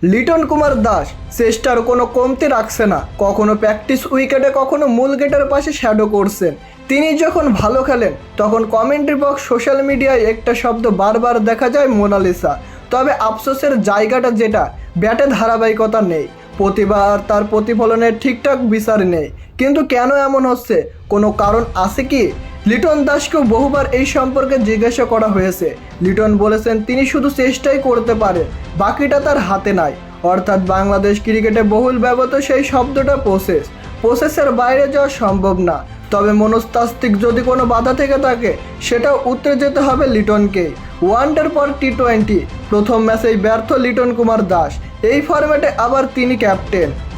লিটন কুমার দাস চেষ্টার কোনো কমতি রাখছে না। কখনো প্র্যাকটিস উইকেটে, কখনো মূল গেটের পাশে শ্যাডো করছেন। তিনি যখন ভালো খেলেন তখন কমেন্ট্রি বক্স, সোশ্যাল মিডিয়ায় একটা শব্দ বারবার দেখা যায়, মোনালিসা। তবে আফসোসের জায়গাটা যেটা, ব্যাটে ধারাবাহিকতা নেই, প্রতিভা আর তার প্রতিফলনের ঠিকঠাক বিচার নেই। কিন্তু কেন এমন হচ্ছে, কোনো কারণ আছে কি? লিটন দাসকেও বহুবার এই সম্পর্কে জিজ্ঞাসা করা হয়েছে। লিটন বলেছেন তিনি শুধু চেষ্টাই করতে পারেন, বাকিটা তার হাতে নাই। অর্থাৎ বাংলাদেশ ক্রিকেটে বহুল ব্যবহৃত সেই শব্দটা প্রসেসের বাইরে যাওয়া সম্ভব না। তবে মনস্তাত্ত্বিক যদি কোনো বাধা থেকে থাকে, সেটাও উতরে যেতে হবে লিটনকেই। ওয়ানডের পর টি20 প্রথম ম্যাচেই ব্যর্থ লিটন কুমার দাস। এই ফরম্যাটে আবার তিনি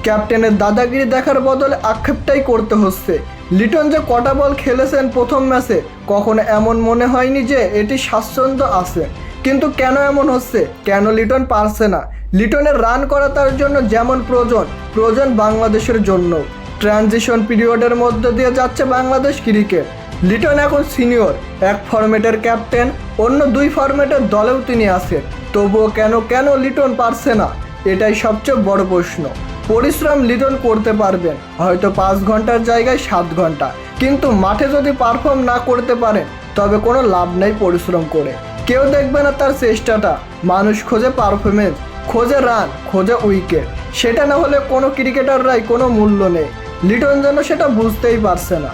ক্যাপ্টেনের দাদাগিরি দেখার বদলে আক্ষেপটাই করতে হচ্ছে। লিটন যে কটা বল খেলেছেন প্রথম ম্যাচে, কখনো এমন মনে হয়নি যে এটি স্বাচ্ছন্দ্য আছে। কিন্তু কেন এমন হচ্ছে, কেন লিটন পারছে না? লিটনের রান করা তার জন্য যেমন প্রয়োজন বাংলাদেশের জন্য। ট্রানজিশন পিরিয়ডের মধ্যে দিয়ে যাচ্ছে বাংলাদেশ ক্রিকেট। লিটন এখন সিনিয়র, এক ফরম্যাটের ক্যাপ্টেন, অন্য দুই ফরম্যাটের দলেও তিনি আছেন। তবুও কেন লিটন পারছে না? এটাই সবচেয়ে বড় প্রশ্ন। পরিশ্রম লিটন করতে পারবেন, হয়তো 5 ঘন্টার জায়গায় 7 ঘন্টা, কিন্তু মাঠে যদি পারফর্ম না করতে পারেন তবে কোনো লাভ নেই পরিশ্রম করে। কেউ দেখবে না তার চেষ্টাটা। মানুষ খোঁজে পারফরমেন্স, খোঁজে রান, খোঁজে উইকেট। সেটা না হলে কোনো ক্রিকেটাররাই কোনো মূল্য নেই। লিটন যেন সেটা বুঝতেই পারছে না।